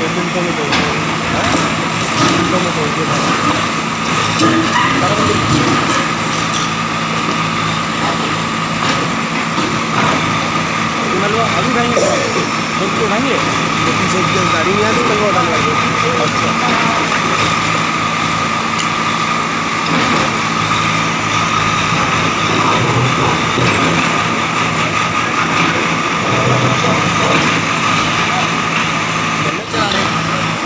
मिनटों में तोड़ दिया, मिनटों में तोड़ दिया सारा मंदिर। मलबा अभी उठाएंगे, तो उठाएंगे पीछे गाड़ी नहीं आती, मलबा उठाने लगे। अच्छा,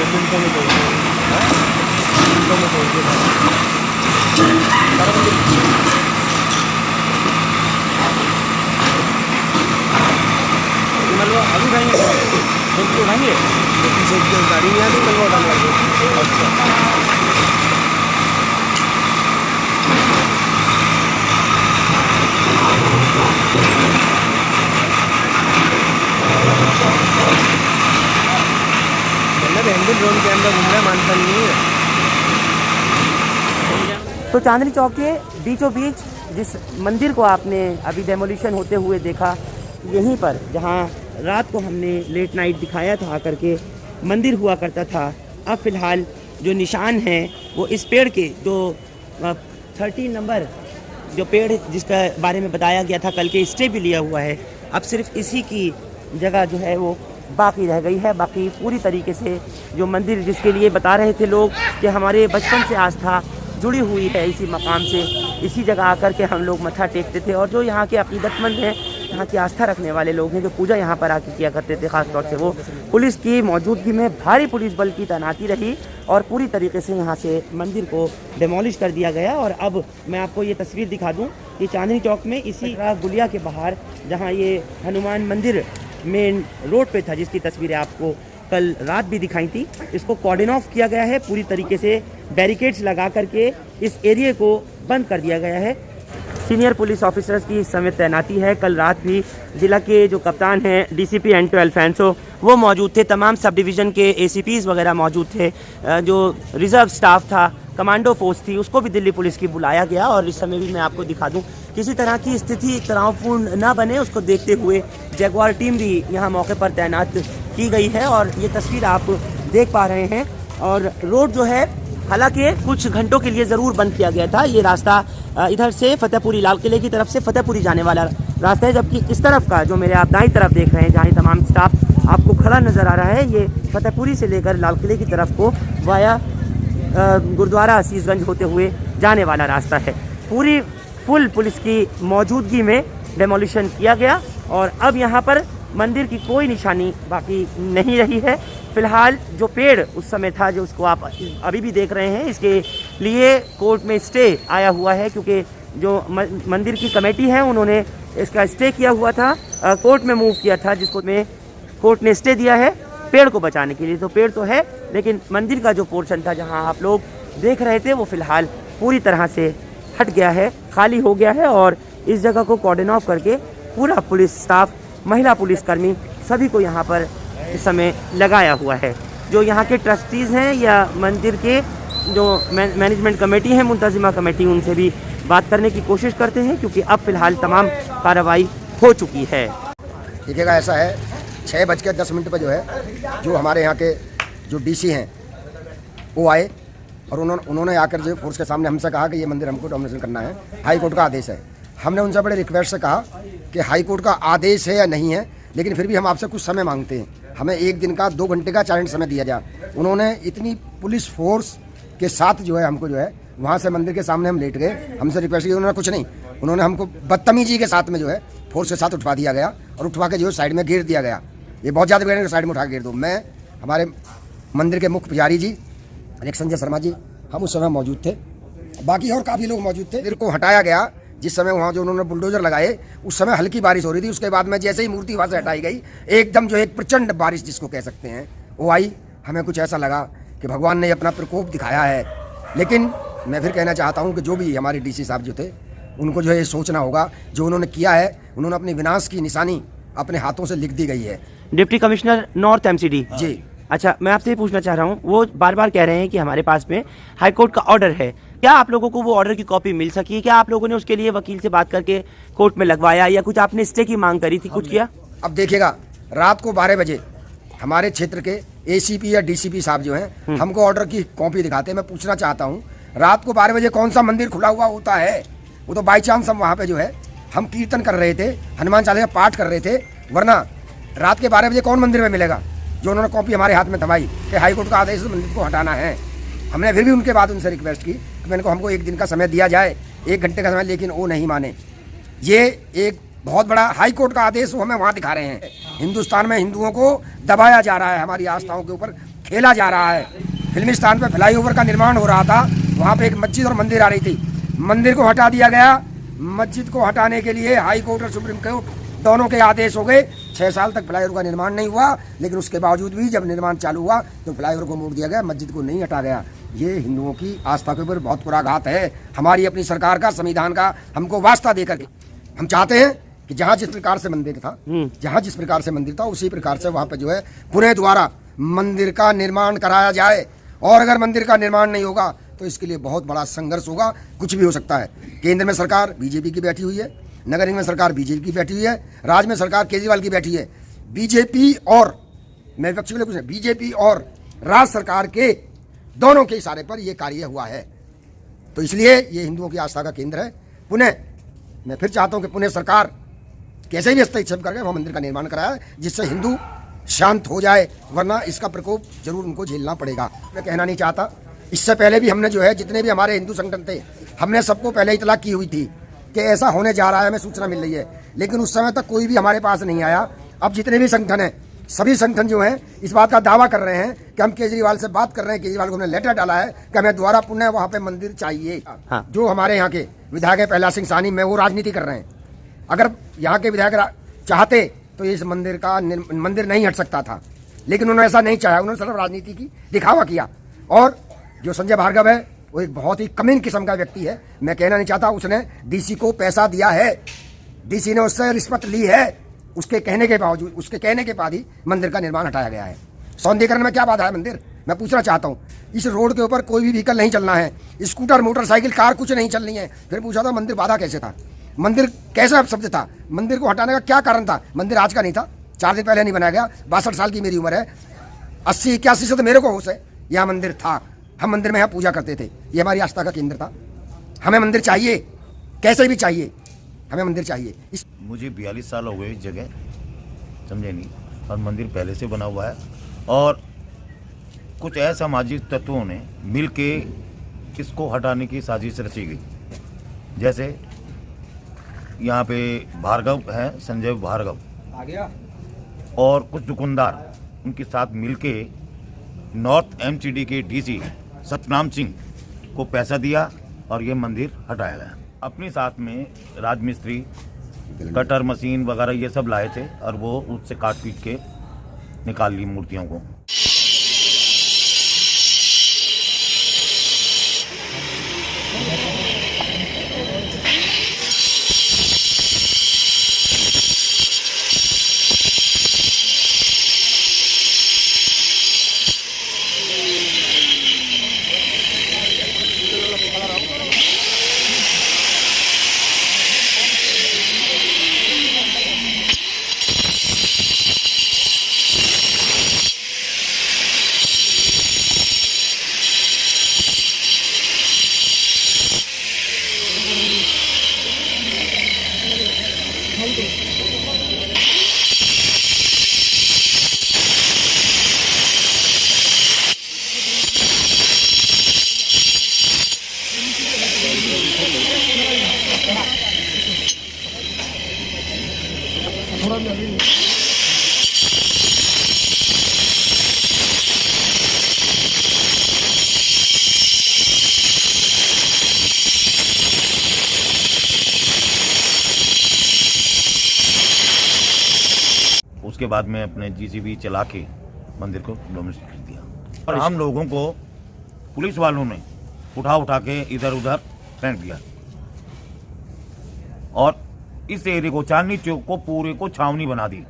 मिनटों में तोड़ दिया, मिनटों में तोड़ दिया सारा मंदिर। मलबा अभी उठाएंगे, तो उठाएंगे पीछे गाड़ी नहीं आती, मलबा उठाने लगे। अच्छा, ड्रोन के अंदर घूम रहा है, मानता नहीं है। तो चांदनी चौक के बीचों बीच जिस मंदिर को आपने अभी डेमोलिशन होते हुए देखा, यहीं पर जहां रात को हमने लेट नाइट दिखाया था आकर के मंदिर हुआ करता था, अब फ़िलहाल जो निशान हैं वो इस पेड़ के जो 13 नंबर जो पेड़ जिसका बारे में बताया गया था, कल के स्टे भी लिया हुआ है, अब सिर्फ इसी की जगह जो है वो बाकी रह गई है। बाकी पूरी तरीके से जो मंदिर जिसके लिए बता रहे थे लोग कि हमारे बचपन से आस्था जुड़ी हुई है इसी मकाम से, इसी जगह आकर के हम लोग मत्था टेकते थे, और जो यहाँ के अकीदतमंद हैं, यहाँ की आस्था रखने वाले लोग हैं, जो पूजा यहाँ पर आके किया करते थे, ख़ास तौर से वो पुलिस की मौजूदगी में भारी पुलिस बल की तैनाती रही और पूरी तरीके से यहाँ से मंदिर को डिमोलिश कर दिया गया। और अब मैं आपको ये तस्वीर दिखा दूँ कि चांदनी चौक में इसी गुलिया के बाहर जहाँ ये हनुमान मंदिर मेन रोड पे था, जिसकी तस्वीरें आपको कल रात भी दिखाई थी, इसको कॉर्डन ऑफ किया गया है, पूरी तरीके से बैरिकेड्स लगा करके इस एरिया को बंद कर दिया गया है। सीनियर पुलिस ऑफिसर्स की इस समय तैनाती है। कल रात भी जिला के जो कप्तान हैं डीसीपी एंटो अल्फांसो वो मौजूद थे, तमाम सब डिवीज़न के एसीपीज़ वगैरह मौजूद थे, जो रिज़र्व स्टाफ था, कमांडो फोर्स थी, उसको भी दिल्ली पुलिस की बुलाया गया। और इस समय भी मैं आपको दिखा दूं, किसी तरह की स्थिति तनावपूर्ण ना बने उसको देखते हुए जगुआर टीम भी यहाँ मौके पर तैनात की गई है। और ये तस्वीर आप देख पा रहे हैं, और रोड जो है हालांकि कुछ घंटों के लिए ज़रूर बंद किया गया था। ये रास्ता इधर से फतेहपुरी, लाल किले की तरफ से फतेहपुरी जाने वाला रास्ता है, जबकि इस तरफ का जो मेरे आप दाईं तरफ देख रहे हैं, जहाँ तमाम स्टाफ आपको खड़ा नज़र आ रहा है, ये फतेहपुरी से लेकर लाल किले की तरफ को वाया गुरुद्वारा असीसगंज होते हुए जाने वाला रास्ता है। पूरी फुल पुलिस की मौजूदगी में डेमोलिशन किया गया और अब यहाँ पर मंदिर की कोई निशानी बाकी नहीं रही है। फिलहाल जो पेड़ उस समय था, जो उसको आप अभी भी देख रहे हैं, इसके लिए कोर्ट में स्टे आया हुआ है, क्योंकि जो मंदिर की कमेटी है उन्होंने इसका स्टे किया हुआ था, कोर्ट में मूव किया था, जिसको में कोर्ट ने स्टे दिया है पेड़ को बचाने के लिए। तो पेड़ तो है, लेकिन मंदिर का जो पोर्शन था जहां आप लोग देख रहे थे, वो फिलहाल पूरी तरह से हट गया है, खाली हो गया है। और इस जगह को कॉर्डन ऑफ करके पूरा पुलिस स्टाफ, महिला पुलिसकर्मी सभी को यहाँ पर इस समय लगाया हुआ है। जो यहाँ के ट्रस्टीज़ हैं या मंदिर के जो मैनेजमेंट कमेटी है, मुंतजिमा कमेटी, उनसे भी बात करने की कोशिश करते हैं, क्योंकि अब फिलहाल तमाम कार्रवाई हो चुकी है। देखिएगा, ऐसा है 6:10 पर जो है, जो हमारे यहाँ के जो डीसी हैं वो आए और उन्होंने आकर जो फोर्स के सामने हमसे कहा कि ये मंदिर हमको डोमिनेशन करना है, हाई कोर्ट का आदेश है। हमने उनसे बड़े रिक्वेस्ट से कहा कि हाई कोर्ट का आदेश है या नहीं है, लेकिन फिर भी हम आपसे कुछ समय मांगते हैं, हमें 1 दिन का 2 घंटे का चार्ट समय दिया जाए। उन्होंने इतनी पुलिस फोर्स के साथ जो है हमको जो है वहाँ से मंदिर के सामने हम लेट गए, हमसे रिक्वेस्ट की, उन्होंने कुछ नहीं, उन्होंने हमको बदतमीजी के साथ में जो है फोर्स के साथ उठवा दिया गया और उठवा के जो है साइड में घेर दिया गया। ये बहुत ज़्यादा बिगड़ने, साइड में उठा के घेर दो। मैं, हमारे मंदिर के मुख्य पुजारी जी एक संजय शर्मा जी, हम उस समय मौजूद थे, बाकी और काफ़ी लोग मौजूद थे। मंदिर को हटाया गया, जिस समय वहाँ जो उन्होंने बुलडोजर लगाए, उस समय हल्की बारिश हो रही थी। उसके बाद में जैसे ही मूर्ति वहाँ से हटाई गई, एकदम जो एक प्रचंड बारिश जिसको कह सकते हैं वो आई। हमें कुछ ऐसा लगा कि भगवान ने अपना प्रकोप दिखाया है। लेकिन मैं फिर कहना चाहता हूँ कि जो भी हमारे डीसी साहब जो थे, उनको जो है ये सोचना होगा, जो उन्होंने किया है, उन्होंने अपनी विनाश की निशानी अपने हाथों से लिख दी गई है। डिप्टी कमिश्नर नॉर्थ एमसीडी जी, अच्छा, मैं आपसे ये पूछना चाह रहा हूँ, वो बार बार कह रहे हैं कि हमारे पास में हाई कोर्ट का ऑर्डर है, क्या आप लोगों को वो ऑर्डर की कॉपी मिल सकी? क्या आप लोगों ने उसके लिए वकील से बात करके कोर्ट में लगवाया, या कुछ आपने स्टे की मांग करी थी, कुछ किया? अब देखिएगा, रात को 12 बजे हमारे क्षेत्र के एसीपी या डीसीपी साहब जो हैं हमको ऑर्डर की कॉपी दिखाते हैं। मैं पूछना चाहता हूँ, रात को 12 बजे कौन सा मंदिर खुला हुआ होता है? वो तो बाई चांस हम वहाँ पे जो है हम कीर्तन कर रहे थे, हनुमान चालीसा पाठ कर रहे थे, वरना रात के 12 बजे कौन मंदिर में मिलेगा? जो उन्होंने कॉपी हमारे हाथ में थमाई कि हाईकोर्ट का आदेश मंदिर को हटाना है। हमने फिर भी उनके बाद उनसे रिक्वेस्ट की कि मैंने को हमको 1 दिन का समय दिया जाए, 1 घंटे का समय, लेकिन वो नहीं माने। ये एक बहुत बड़ा हाईकोर्ट का आदेश वो हमें वहाँ दिखा रहे हैं। हिंदुस्तान में हिंदुओं को दबाया जा रहा है, हमारी आस्थाओं के ऊपर खेला जा रहा है। फिल्मिस्तान पे फ्लाईओवर का निर्माण हो रहा था, वहाँ पे एक मस्जिद और मंदिर आ रही थी, मंदिर को हटा दिया गया। मस्जिद को हटाने के लिए हाई कोर्ट और सुप्रीम कोर्ट दोनों के आदेश हो गए। 6 साल तक फ्लाईओवर का निर्माण नहीं हुआ, लेकिन उसके बावजूद भी जब निर्माण चालू हुआ तो फ्लाईओवर को मोड़ दिया गया, मस्जिद को नहीं हटा गया। ये हिंदुओं की आस्था के ऊपर बहुत बुरा घात है। हमारी अपनी सरकार का, संविधान का हमको वास्ता देकर के हम चाहते हैं कि जहाँ जिस प्रकार से मंदिर था, जहाँ जिस प्रकार से मंदिर था, उसी प्रकार से वहाँ पे जो है पुणे द्वारा मंदिर का निर्माण कराया जाए। और अगर मंदिर का निर्माण नहीं होगा तो इसके लिए बहुत बड़ा संघर्ष होगा, कुछ भी हो सकता है। केंद्र में सरकार बीजेपी की बैठी हुई है, नगर निगम में सरकार बीजेपी की बैठी हुई है, राज्य में सरकार केजरीवाल की बैठी है। बीजेपी और मैं विपक्ष के लिए कुछ नहीं, बीजेपी और राज्य सरकार के दोनों के इशारे पर यह कार्य हुआ है। तो इसलिए ये हिंदुओं की आस्था का केंद्र है पुणे। मैं फिर चाहता हूं कि पुणे सरकार कैसे भी हस्तक्षेप करके वहाँ मंदिर का निर्माण कराया, जिससे हिंदू शांत हो जाए, वरना इसका प्रकोप जरूर उनको झेलना पड़ेगा। मैं कहना नहीं चाहता, इससे पहले भी हमने जो है जितने भी हमारे हिंदू संगठन थे, हमने सबको पहले इतला की हुई थी कि ऐसा होने जा रहा है, हमें सूचना मिल रही है, लेकिन उस समय तक कोई भी हमारे पास नहीं आया। अब जितने भी संगठन हैं, सभी संगठन जो हैं इस बात का दावा कर रहे हैं कि हम केजरीवाल से बात कर रहे हैं, केजरीवाल को हमने लेटर डाला है कि हमें दोबारा पुनः वहाँ पे मंदिर चाहिए। हाँ। जो हमारे यहाँ के विधायक है प्रहलाद सिंह साहनी में, वो राजनीति कर रहे हैं। अगर यहाँ के विधायक चाहते तो इस मंदिर का मंदिर नहीं हट सकता था, लेकिन उन्होंने ऐसा नहीं चाहा, उन्होंने सिर्फ राजनीति की दिखावा किया। और जो संजय भार्गव है वो एक बहुत ही कमीन किस्म का व्यक्ति है। मैं कहना नहीं चाहता, उसने डीसी को पैसा दिया है, डीसी ने उससे रिश्वत ली है, उसके कहने के बावजूद, उसके कहने के बाद ही मंदिर का निर्माण हटाया गया है। सौंदर्यीकरण में क्या बाधा है मंदिर? मैं पूछना चाहता हूँ। इस रोड के ऊपर कोई भी व्हीकल नहीं चलना है, स्कूटर, मोटरसाइकिल, कार कुछ नहीं चलनी है। फिर पूछा था मंदिर बाधा कैसे था, मंदिर कैसा शब्द था, मंदिर को हटाने का क्या कारण था? मंदिर आज का नहीं था, 4 दिन पहले नहीं बनाया गया। 62 साल की मेरी उम्र है, 80-81 से तो मेरे को होश है। यहाँ मंदिर था, हम मंदिर में यहाँ पूजा करते थे, ये हमारी आस्था का केंद्र था। हमें मंदिर चाहिए, कैसे भी चाहिए, हमें मंदिर चाहिए। मुझे 42 साल हो गए इस जगह, समझे नहीं, और मंदिर पहले से बना हुआ है। और कुछ असामाजिक तत्वों ने मिल के इसको हटाने की साजिश रची गई। जैसे यहाँ पे भार्गव हैं, संजय भार्गव आ गया, और कुछ दुकानदार उनके साथ मिलके नॉर्थ एमसीडी के डीसी सतनाम सिंह को पैसा दिया और ये मंदिर हटाया गया। अपने साथ में राजमिस्त्री, कटर मशीन वगैरह ये सब लाए थे, और वो उससे काट पीट के निकाल ली मूर्तियों को। उसके बाद में अपने जीसीबी चला के मंदिर को डोमेस्टिक कर दिया। और हम लोगों को पुलिस वालों ने उठा के इधर उधर फेंक दिया, और इस एरिया को, चांदनी चौक को पूरे को छावनी बना दी।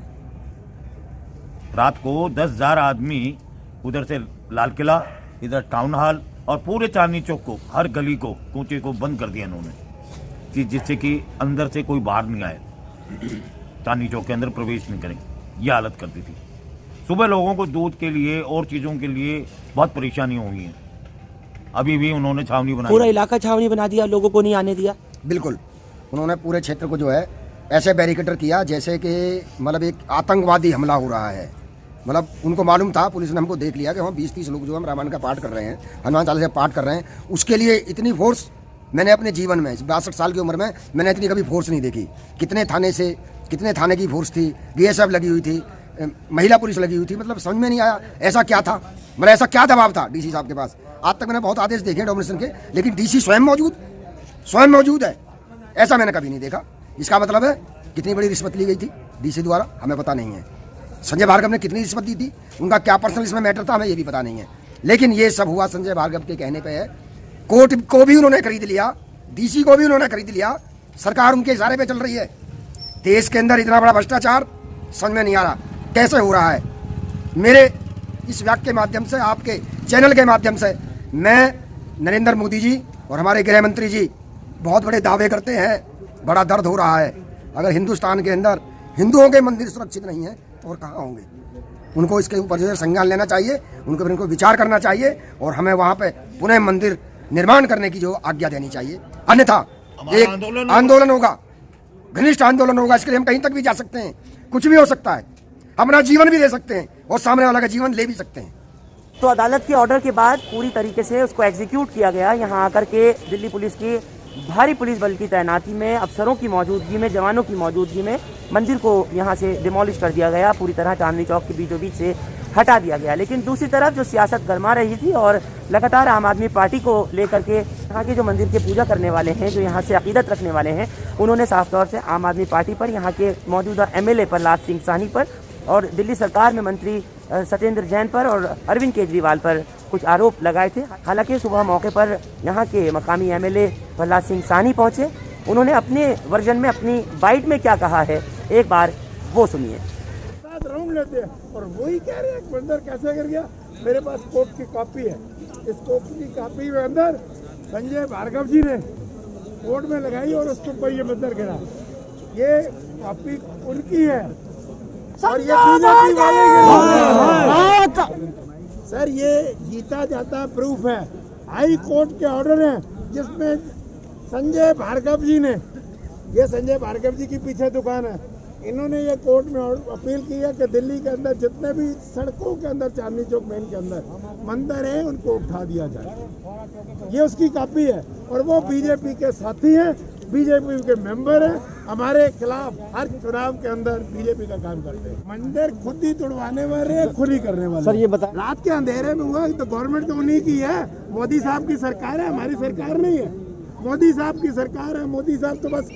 रात को 10,000 आदमी उधर से लाल किला, इधर टाउन हॉल, और पूरे चांदनी चौक को, हर गली को, कूचे को बंद कर दिया इन्होंने, जिससे कि अंदर से कोई बाहर नहीं आए, चांदनी चौक के अंदर प्रवेश नहीं करें, ये हालत कर दी थी। सुबह लोगों को दूध के लिए और चीज़ों के लिए बहुत परेशानी हुई है। अभी भी उन्होंने छावनी बनाई, पूरा इलाका छावनी बना दिया, लोगों को नहीं आने दिया। बिल्कुल, उन्होंने पूरे क्षेत्र को जो है ऐसे बैरिकेटर किया जैसे कि मतलब एक आतंकवादी हमला हो रहा है। मतलब उनको मालूम था, पुलिस ने हमको देख लिया कि हम 20-30 लोग जो हम रामायण का पाठ कर रहे हैं, हनुमान चालीसा पाठ कर रहे हैं, उसके लिए इतनी फोर्स मैंने अपने जीवन में 62 साल की उम्र में मैंने इतनी कभी फोर्स नहीं देखी। कितने थाने की फोर्स थी, बीएसएफ लगी हुई थी, महिला पुलिस लगी हुई थी। मतलब समझ में नहीं आया ऐसा क्या था, मतलब ऐसा क्या दबाव था डीसी साहब के पास। आज तक मैंने बहुत आदेश देखे डोमिनेशन के, लेकिन डीसी स्वयं मौजूद है, ऐसा मैंने कभी नहीं देखा। इसका मतलब है कितनी बड़ी रिश्वत ली गई थी डीसी द्वारा, हमें पता नहीं है। संजय भार्गव ने कितनी रिश्वत दी थी, उनका क्या पर्सनल इसमें मैटर था, हमें ये भी पता नहीं है। लेकिन ये सब हुआ संजय भार्गव के कहने पे है। कोर्ट को भी उन्होंने खरीद लिया, डीसी को भी उन्होंने खरीद लिया, सरकार उनके इशारे पे चल रही है। देश के अंदर इतना बड़ा भ्रष्टाचार समझ में नहीं आ रहा कैसे हो रहा है। मेरे इस वाक्य के माध्यम से, आपके चैनल के माध्यम से मैं नरेंद्र मोदी जी और हमारे गृह मंत्री जी बहुत बड़े दावे करते हैं, बड़ा दर्द हो रहा है। अगर हिंदुस्तान के अंदर हिंदुओं के मंदिर सुरक्षित नहीं है तो और कहाँ होंगे। उनको इसके ऊपर जो है संज्ञान लेना चाहिए, उनको विचार करना चाहिए और हमें वहाँ पे पुनः मंदिर निर्माण करने की जो आज्ञा देनी चाहिए। अन्यथा एक आंदोलन होगा, घनिष्ठ आंदोलन होगा। इसके लिए हम कहीं तक भी जा सकते हैं, कुछ भी हो सकता है, अपना जीवन भी दे सकते हैं और सामने वाला का जीवन ले भी सकते हैं। तो अदालत के ऑर्डर के बाद पूरी तरीके से उसको एग्जीक्यूट किया गया। यहाँ आकर के दिल्ली पुलिस की भारी पुलिस बल की तैनाती में, अफसरों की मौजूदगी में, जवानों की मौजूदगी में मंदिर को यहाँ से डिमोलिश कर दिया गया, पूरी तरह चांदनी चौक के बीचों बीच से हटा दिया गया। लेकिन दूसरी तरफ जो सियासत गरमा रही थी और लगातार आम आदमी पार्टी को लेकर के यहाँ के जो मंदिर की पूजा करने वाले हैं, जो यहाँ से अकीदत रखने वाले हैं, उन्होंने साफ तौर से आम आदमी पार्टी पर, यहाँ के मौजूदा MLA प्रहलाद सिंह साहनी पर और दिल्ली सरकार में मंत्री सत्येंद्र जैन पर और अरविंद केजरीवाल पर कुछ आरोप लगाए थे। हालांकि सुबह मौके पर यहाँ के मकामी MLA प्रहलाद सिंह साहनी पहुंचे। उन्होंने अपने वर्जन में, अपनी बाइट में क्या कहा है, एक बार वो सुनिए। राउंड लेते हैं और वही कह रहे हैं मंदिर कैसे गिर गया। मेरे पास कोर्ट की कॉपी है, इस कोर्ट की कॉपी में अंदर संजय भार्गव जी ने कोर्ट में लगाई और उसके ऊपर ये मंदिर गिरा। ये कॉपी उनकी है और ये बीजेपी वाले सर, ये जीता जाता प्रूफ है। हाई कोर्ट के ऑर्डर है जिसमें संजय भार्गव जी ने, ये संजय भार्गव जी की पीछे दुकान है, इन्होंने ये कोर्ट में अपील की है कि दिल्ली के अंदर जितने भी सड़कों के अंदर, चांदनी चौक मेन के अंदर मंदिर है, उनको उठा दिया जाए। ये उसकी कॉपी है और वो बीजेपी के साथी हैं, बीजेपी के मेंबर हैं, हमारे खिलाफ हर चुनाव के अंदर बीजेपी का काम करते हैं। मंदिर खुद ही तोड़वाने वाले, खुद ही करने वाले। सर ये बता, रात के अंधेरे में हुआ तो गवर्नमेंट तो उन्हीं की है, मोदी साहब की सरकार है, हमारी सरकार नहीं है। मोदी साहब की सरकार है, मोदी साहब तो बस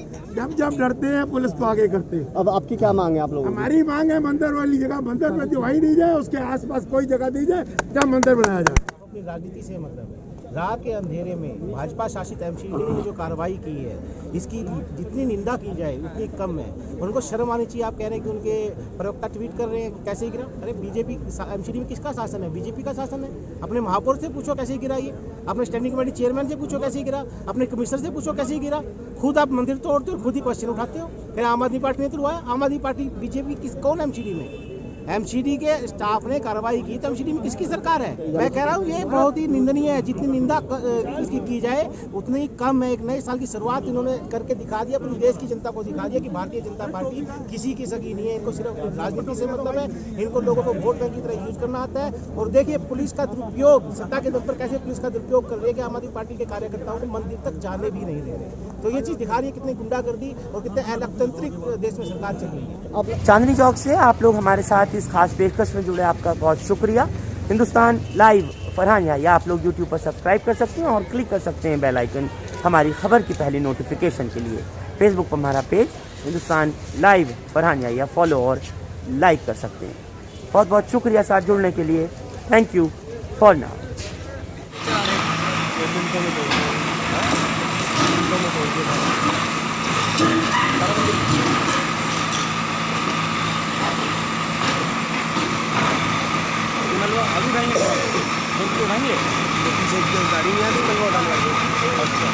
जब डरते हैं पुलिस को आगे करते हैं। अब आपकी क्या मांग है आप लोगों की? हमारी मांग है मंदिर वाली जगह मंदिर में दिवाई दी जाए, उसके आसपास कोई जगह दी जाए जहाँ मंदिर बनाया जाए। अपनी राजनीति से मतलब है। रात के अंधेरे में भाजपा शासित MCD ने जो कार्रवाई की है, इसकी जितनी निंदा की जाए उतनी कम है। उनको शर्म आनी चाहिए। आप कह रहे हैं कि उनके प्रवक्ता ट्वीट कर रहे हैं कैसे गिरा। अरे बीजेपी MCD में किसका शासन है? बीजेपी का शासन है। अपने महापौर से पूछो कैसे गिरा ये, अपने स्टैंडिंग कमेटी चेयरमैन से पूछो कैसे गिरा, अपने कमिश्नर से पूछो कैसे गिरा। खुद आप मंदिर तोड़ते हो, खुद ही क्वेश्चन उठाते हो। फिर आम आदमी पार्टी ने तुड़वाया। आम आदमी पार्टी बीजेपी कौन MCD में? MCD के स्टाफ ने कार्रवाई की तो MCD में किसकी सरकार है? मैं कह रहा हूँ ये बहुत ही निंदनीय है। जितनी निंदा इसकी की जाए उतनी कम है। एक नए साल की शुरुआत इन्होंने करके दिखा दिया, पूरी देश की जनता को दिखा दिया कि भारतीय जनता पार्टी किसी की सगी नहीं है। इनको सिर्फ राजनीति से मतलब है, इनको लोगों को वोट बैंक की तरह यूज करना आता है। और देखिए पुलिस का दुरुपयोग, सत्ता के दम पर कैसे पुलिस का दुरुपयोग कर रही है कि आम आदमी पार्टी के कार्यकर्ताओं को मंदिर तक जाने भी नहीं दे रहे। तो ये चीज़ दिखा रही है कितनी गुंडागर्दी और कितने अलोकतांत्रिक देश में सरकार चल रही है। अब चांदनी चौक से आप लोग हमारे साथ इस खास पेशकश में जुड़े, आपका बहुत शुक्रिया। हिंदुस्तान लाइव फरहान या आप लोग YouTube पर सब्सक्राइब कर सकते हैं और क्लिक कर सकते हैं बेल आइकन हमारी खबर की पहली नोटिफिकेशन के लिए। फेसबुक पर हमारा पेज हिंदुस्तान लाइव फरहान या फॉलो और लाइक कर सकते हैं। बहुत बहुत शुक्रिया साथ जुड़ने के लिए। Thank you for now. अभी उठाएंगे गाड़ी नहीं आती, मलबा उठाने वाले। अच्छा।